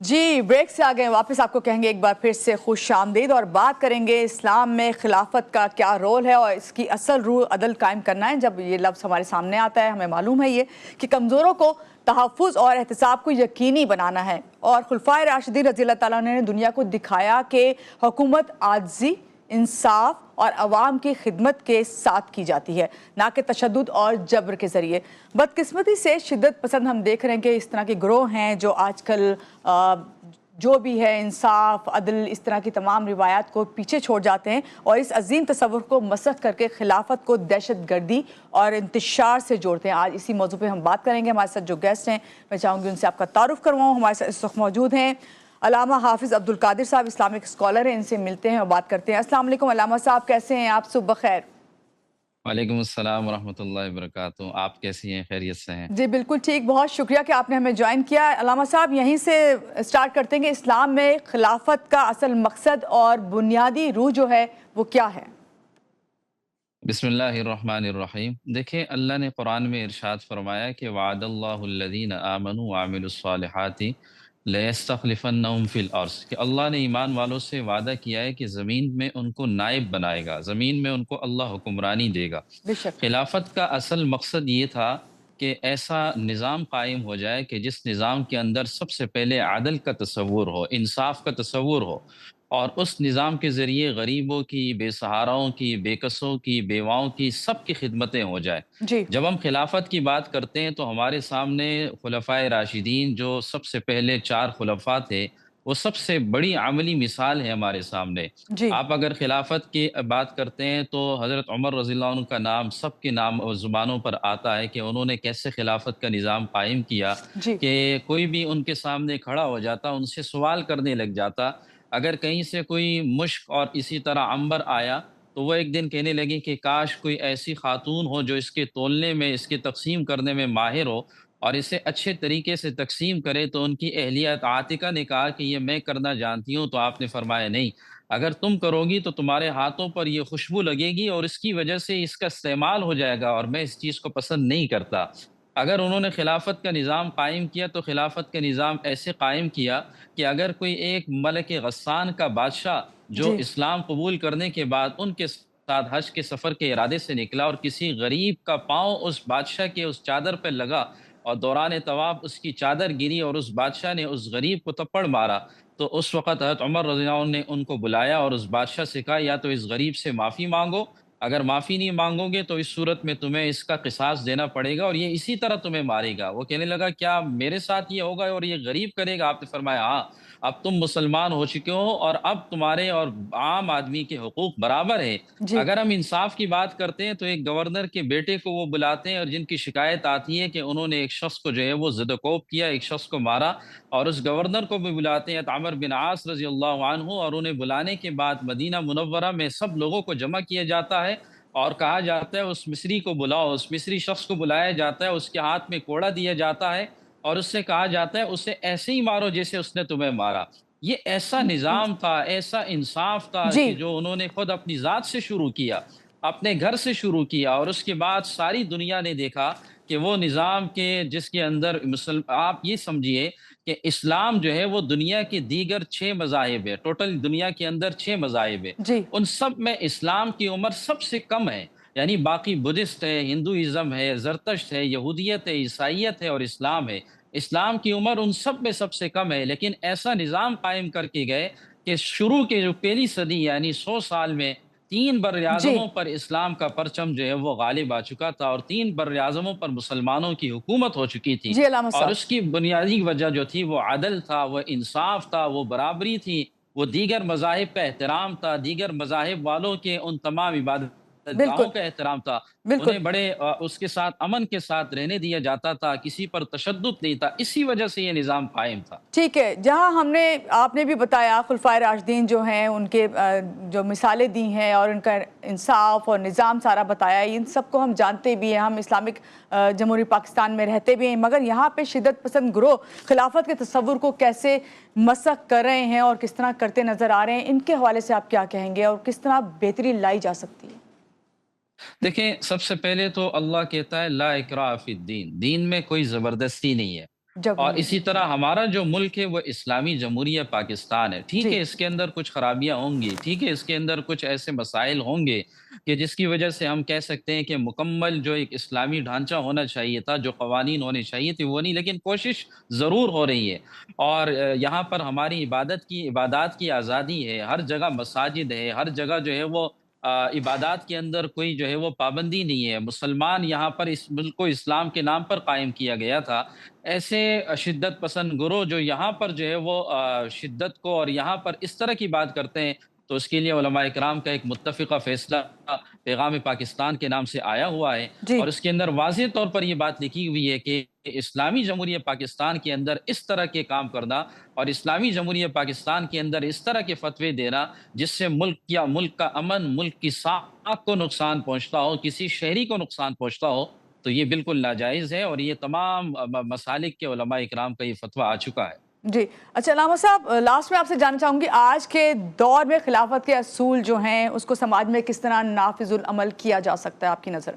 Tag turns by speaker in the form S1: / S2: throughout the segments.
S1: جی break سے آ گئے واپس آپ کو کہیں گے ایک بار پھر سے خوش آمدید اور بات کریں گے اسلام میں خلافت کا کیا رول ہے اور اس کی اصل روح عدل قائم کرنا ہے. جب یہ لفظ ہمارے سامنے آتا ہے ہمیں معلوم ہے یہ کہ کمزوروں کو تحفظ اور احتساب کو یقینی بنانا ہے اور خلفائے راشدین رضی اللہ تعالیٰ نے دنیا کو دکھایا کہ حکومت عاجزی، انصاف اور عوام کی خدمت کے ساتھ کی جاتی ہے، نہ کہ تشدد اور جبر کے ذریعے. بدقسمتی سے شدت پسند ہم دیکھ رہے ہیں کہ اس طرح کے گروہ ہیں جو آج کل جو بھی ہے انصاف، عدل، اس طرح کی تمام روایات کو پیچھے چھوڑ جاتے ہیں اور اس عظیم تصور کو مسخ کر کے خلافت کو دہشت گردی اور انتشار سے جوڑتے ہیں. آج اسی موضوع پہ ہم بات کریں گے. ہمارے ساتھ جو گیسٹ ہیں میں چاہوں گی ان سے آپ کا تعارف کرواؤں. ہمارے ساتھ اس وقت موجود ہیں علامہ حافظ عبدالقادر صاحب، اسلامک اسکالر ہیں. ان سے ملتے ہیں اور بات کرتے ہیں. السلام علیکم علامہ صاحب، کیسے ہیں آپ؟ صبح بخیر.
S2: وعلیکم السلام ورحمۃ اللہ وبرکاتہ. آپ کیسی ہیں؟ خیریت سے ہیں؟
S1: جی بالکل ٹھیک، بہت شکریہ کہ آپ نے ہمیں جوائن کیا. علامہ صاحب یہیں سے اسٹارٹ کرتے ہیں کہ اسلام میں خلافت کا اصل مقصد اور بنیادی روح جو ہے وہ کیا ہے؟
S2: بسم اللہ الرحمن الرحیم. دیکھیں، اللہ نے قرآن میں ارشاد فرمایا کہ وعد اللہ الذین آمنوا وعملوا الصالحات لیستخلفنہم فی الارض، کہ اللہ نے ایمان والوں سے وعدہ کیا ہے کہ زمین میں ان کو نائب بنائے گا، زمین میں ان کو اللہ حکمرانی دے گا.
S1: بے شک.
S2: خلافت کا اصل مقصد یہ تھا کہ ایسا نظام قائم ہو جائے کہ جس نظام کے اندر سب سے پہلے عدل کا تصور ہو، انصاف کا تصور ہو، اور اس نظام کے ذریعے غریبوں کی، بے سہاراؤں کی، بے کسوں کی، بیواؤں کی، سب کی خدمتیں ہو جائیں.
S1: جی
S2: جب ہم خلافت کی بات کرتے ہیں تو ہمارے سامنے خلفائے راشدین جو سب سے پہلے 4 خلفاء تھے، وہ سب سے بڑی عملی مثال ہے ہمارے سامنے.
S1: جی
S2: آپ اگر خلافت کی بات کرتے ہیں تو حضرت عمر رضی اللہ عنہ کا نام سب کے نام اور زبانوں پر آتا ہے کہ انہوں نے کیسے خلافت کا نظام قائم کیا
S1: جی
S2: کہ کوئی بھی ان کے سامنے کھڑا ہو جاتا، ان سے سوال کرنے لگ جاتا. اگر کہیں سے کوئی مشک اور اسی طرح عنبر آیا تو وہ ایک دن کہنے لگی کہ کاش کوئی ایسی خاتون ہو جو اس کے تولنے میں، اس کے تقسیم کرنے میں ماہر ہو اور اسے اچھے طریقے سے تقسیم کرے. تو ان کی اہلیہ عاتکہ نے کہا کہ یہ میں کرنا جانتی ہوں. تو آپ نے فرمایا نہیں، اگر تم کرو گی تو تمہارے ہاتھوں پر یہ خوشبو لگے گی اور اس کی وجہ سے اس کا استعمال ہو جائے گا اور میں اس چیز کو پسند نہیں کرتا. اگر انہوں نے خلافت کا نظام قائم کیا تو خلافت کا نظام ایسے قائم کیا کہ اگر کوئی ایک ملک غسان کا بادشاہ جو
S1: جی
S2: اسلام قبول کرنے کے بعد ان کے ساتھ حج کے سفر کے ارادے سے نکلا اور کسی غریب کا پاؤں اس بادشاہ کے اس چادر پہ لگا اور دوران طواف اس کی چادر گری اور اس بادشاہ نے اس غریب کو تپڑ مارا، تو اس وقت حضرت عمر رضی اللہ عنہ نے ان کو بلایا اور اس بادشاہ سے کہا یا تو اس غریب سے معافی مانگو، اگر معافی نہیں مانگو گے تو اس صورت میں تمہیں اس کا قصاص دینا پڑے گا اور یہ اسی طرح تمہیں مارے گا. وہ کہنے لگا کیا میرے ساتھ یہ ہوگا اور یہ غریب کرے گا؟ آپ نے فرمایا ہاں، اب تم مسلمان ہو چکے ہو اور اب تمہارے اور عام آدمی کے حقوق برابر ہیں.
S1: جی
S2: اگر ہم انصاف کی بات کرتے ہیں تو ایک گورنر کے بیٹے کو وہ بلاتے ہیں اور جن کی شکایت آتی ہے کہ انہوں نے ایک شخص کو جو ہے وہ زد و کوب کیا، ایک شخص کو مارا، اور اس گورنر کو بھی بلاتے ہیں عمر بن عاص رضی اللہ عنہ، اور انہیں بلانے کے بعد مدینہ منورہ میں سب لوگوں کو جمع کیا جاتا ہے اور کہا جاتا ہے اس مصری کو بلاؤ. اس مصری شخص کو بلایا جاتا ہے، اس کے ہاتھ میں کوڑا دیا جاتا ہے اور اس سے کہا جاتا ہے اسے ایسے ہی مارو جیسے اس نے تمہیں مارا. یہ ایسا نظام تھا، ایسا انصاف تھا
S1: جی
S2: کہ جو انہوں نے خود اپنی ذات سے شروع کیا، اپنے گھر سے شروع کیا، اور اس کے بعد ساری دنیا نے دیکھا کہ وہ نظام کے جس کے اندر آپ یہ سمجھیے کہ اسلام جو ہے وہ دنیا کے دیگر 6 مذاہب ہے، ٹوٹل دنیا کے اندر 6 مذاہب ہے،
S1: جی
S2: ان سب میں اسلام کی عمر سب سے کم ہے. یعنی باقی بدھسٹ ہے، ہندوازم ہے، زرتشت ہے، یہودیت ہے، عیسائیت ہے اور اسلام ہے. اسلام کی عمر ان سب میں سب سے کم ہے، لیکن ایسا نظام قائم کر کے گئے کہ شروع کے جو پہلی صدی یعنی 100 سال میں 3 بر
S1: جی
S2: اعظموں پر اسلام کا پرچم جو ہے وہ غالب آ چکا تھا اور 3 بر اعظموں پر مسلمانوں کی حکومت ہو چکی تھی.
S1: جی علامہ
S2: اور
S1: صاحب.
S2: اس کی بنیادی وجہ جو تھی وہ عدل تھا، وہ انصاف تھا، وہ برابری تھی، وہ دیگر مذاہب کا احترام تھا، دیگر مذاہب والوں کے ان تمام عبادت
S1: بالکل
S2: گاہوں کا احترام تھا.
S1: بالکل
S2: انہیں بڑے اس کے ساتھ امن کے ساتھ رہنے دیا جاتا تھا، کسی پر تشدد نہیں تھا. اسی وجہ سے یہ نظام قائم تھا.
S1: ٹھیک ہے. جہاں آپ نے بھی بتایا خلفائے راشدین جو ہیں ان کے جو مثالیں دی ہیں اور ان کا انصاف اور نظام سارا بتایا، ان سب کو ہم جانتے بھی ہیں، ہم اسلامک جمہوری پاکستان میں رہتے بھی ہیں، مگر یہاں پہ شدت پسند گروہ خلافت کے تصور کو کیسے مسخ کر رہے ہیں اور کس طرح کرتے نظر آ رہے ہیں، ان کے حوالے سے آپ کیا کہیں گے اور کس طرح بہتری لائی جا سکتی ہے؟
S2: دیکھیں، سب سے پہلے تو اللہ کہتا ہے لا اکراہ فی الدین، دین میں کوئی زبردستی نہیں ہے. اور
S1: جمہوری
S2: اسی طرح ہمارا جو ملک ہے وہ اسلامی جمہوریہ پاکستان ہے. ٹھیک
S1: جی
S2: ہے اس کے اندر کچھ خرابیاں ہوں گی، ٹھیک ہے اس کے اندر کچھ ایسے مسائل ہوں گے کہ جس کی وجہ سے ہم کہہ سکتے ہیں کہ مکمل جو ایک اسلامی ڈھانچہ ہونا چاہیے تھا، جو قوانین ہونے چاہیے تھے وہ نہیں، لیکن کوشش ضرور ہو رہی ہے. اور یہاں پر ہماری عبادات کی آزادی ہے، ہر جگہ مساجد ہے، ہر جگہ جو ہے وہ عبادات کے اندر کوئی جو ہے وہ پابندی نہیں ہے. مسلمان یہاں پر اس ملک کو اسلام کے نام پر قائم کیا گیا تھا. ایسے شدت پسند گروہ جو یہاں پر جو ہے وہ شدت کو اور یہاں پر اس طرح کی بات کرتے ہیں، تو اس کے لیے علماء اکرام کا ایک متفقہ فیصلہ پیغام پاکستان کے نام سے آیا ہوا ہے.
S1: جی
S2: اور اس کے اندر واضح طور پر یہ بات لکھی ہوئی ہے کہ اسلامی جمہوریہ پاکستان کے اندر اس طرح کے کام کرنا اور اسلامی جمہوریہ پاکستان کے اندر اس طرح کے فتوے دینا جس سے ملک کا امن، ملک کی ساکھ کو نقصان پہنچتا ہو، کسی شہری کو نقصان پہنچتا ہو، تو یہ بالکل ناجائز ہے. اور یہ تمام مسالک کے علماء اکرام کا یہ فتویٰ آ چکا ہے.
S1: جی اچھا علامہ صاحب، لاسٹ میں آپ سے جاننا چاہوں گی آج کے دور میں خلافت کے اصول جو ہیں اس کو سماج میں کس طرح نافذ العمل کیا جا سکتا ہے آپ کی نظر؟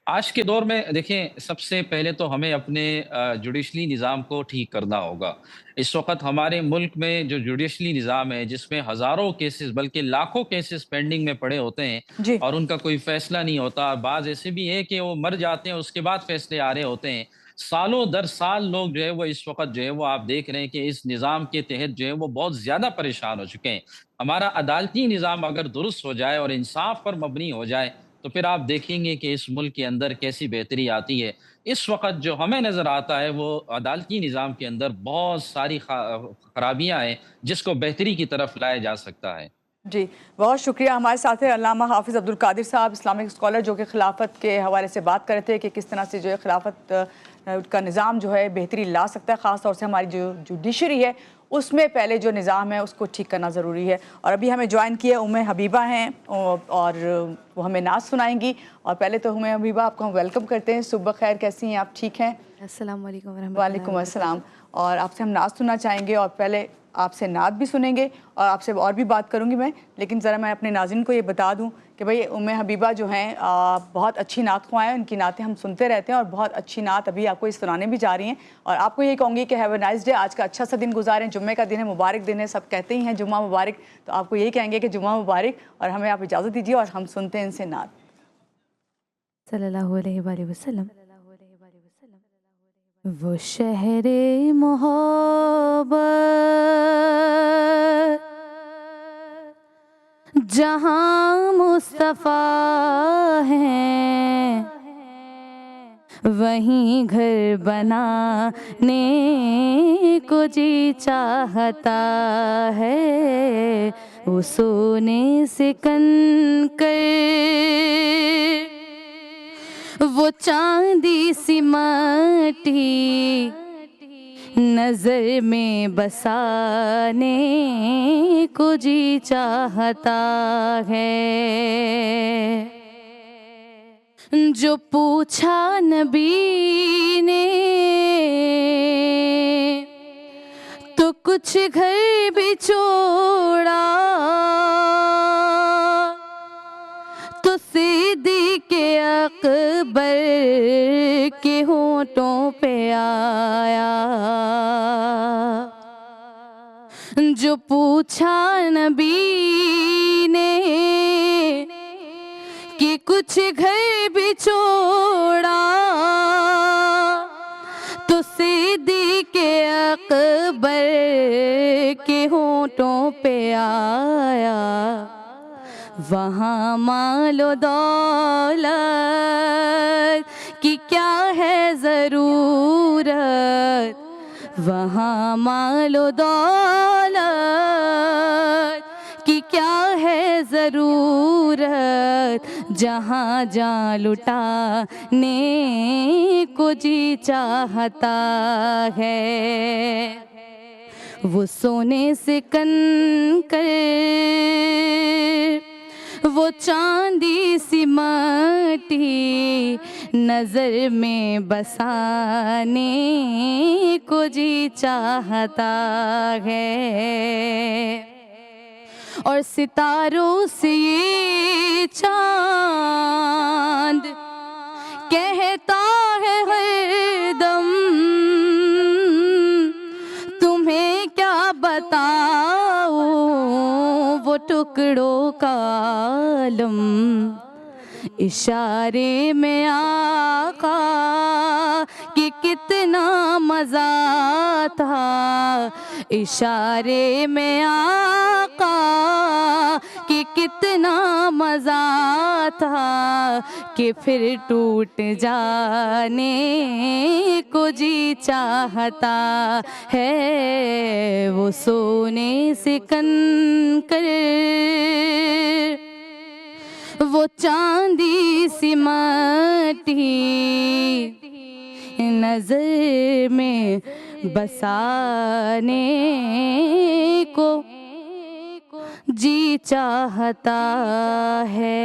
S2: آج کے دور میں دیکھیں، سب سے پہلے تو ہمیں اپنے جوڈیشلی نظام کو ٹھیک کرنا ہوگا. اس وقت ہمارے ملک میں جو جوڈیشلی نظام ہے جس میں ہزاروں کیسز بلکہ لاکھوں کیسز پینڈنگ میں پڑے ہوتے ہیں
S1: جی
S2: اور ان کا کوئی فیصلہ نہیں ہوتا. بعض ایسے بھی ہیں کہ وہ مر جاتے ہیں، اس کے بعد فیصلے آ رہے ہوتے ہیں. سالوں در سال لوگ جو ہے وہ اس وقت جو ہے وہ آپ دیکھ رہے ہیں کہ اس نظام کے تحت جو ہے وہ بہت زیادہ پریشان ہو چکے ہیں. ہمارا عدالتی نظام اگر درست ہو جائے اور انصاف پر مبنی ہو جائے تو پھر آپ دیکھیں گے کہ اس ملک کے اندر کیسی بہتری آتی ہے. اس وقت جو ہمیں نظر آتا ہے وہ عدالتی نظام کے اندر بہت ساری خرابیاں ہیں جس کو بہتری کی طرف لایا جا سکتا ہے.
S1: جی بہت شکریہ. ہمارے ساتھ ہیں علامہ حافظ عبدالقادر صاحب، اسلامک اسکالر، جو کہ خلافت کے حوالے سے بات کر رہے تھے کہ کس طرح سے جو ہے خلافت کا نظام جو ہے بہتری لا سکتا ہے. خاص طور سے ہماری جو جوڈیشری ہے اس میں پہلے جو نظام ہے اس کو ٹھیک کرنا ضروری ہے. اور ابھی ہمیں جوائن کیے حبیبہ ہیں اور وہ ہمیں نعت سنائیں گی. اور پہلے تو حبیبہ آپ کو ہم ویلکم کرتے ہیں. صبح خیر، کیسی ہیں آپ؟ ٹھیک ہیں؟
S3: السلام علیکم ورحمۃ اللہ
S1: وعلیکم السلام. اور آپ سے ہم نعت سننا چاہیں گے اور پہلے آپ سے نعت بھی سنیں گے اور آپ سے اور بھی بات کروں گی میں. لیکن ذرا میں اپنے ناظرین کو یہ بتا دوں کہ بھئی حبیبہ جو ہیں بہت اچھی نعت خواں ہیں. ان کی نعتیں ہم سنتے رہتے ہیں اور بہت اچھی نعت ابھی آپ کو سنانے بھی جا رہی ہیں. اور آپ کو یہ کہوں گی کہ ہیو اے نائس ڈے. آج کا اچھا سا دن گزاریں. جمعے کا دن ہے، مبارک دن ہے. سب کہتے ہی ہیں جمعہ مبارک، تو آپ کو یہی کہیں گے کہ جمعہ مبارک. اور ہمیں آپ اجازت دیجیے اور ہم سنتے ہیں ان سے نعت.
S3: صلی اللہ علیہ وآلہ وسلم. وہ شہر محبت جہاں مصطفیٰ ہیں، وہیں گھر بنانے کو جی چاہتا ہے. وہ سونے سے کنکر، وہ چاندی سی مٹی نظر میں بسانے کو جی چاہتا ہے. جو پوچھا نبی نے تو کچھ گھر بھی چھوڑا، تو صدیق اکبر کے ہونٹوں پہ آیا. جو پوچھا نبی نے کہ کچھ گھر بھی چھوڑا، تو صدیق اکبر کے ہونٹوں پہ آیا. وہاں مال و دولت کی کیا ہے ضرورت، وہاں مال و دولت کی کیا ہے ضرورت، جہاں جاں لٹانے کو جی چاہتا ہے. وہ سونے سے کنکر، وہ چاندی سی مٹی نظر میں بسانے کو جی چاہتا ہے. اور ستاروں سے یہ چاند کہتا ہے ہر دم، وہ ٹکڑوں کا عالم، اشارے میں آقا کہ کتنا مزہ تھا، اشارے میں آقا کہ کتنا مزہ تھا، کہ پھر ٹوٹ جانے کو جی چاہتا ہے، وہ سونے سے کنکر وہ چاندی سی مٹی نظر میں بسانے کو جی چاہتا ہے۔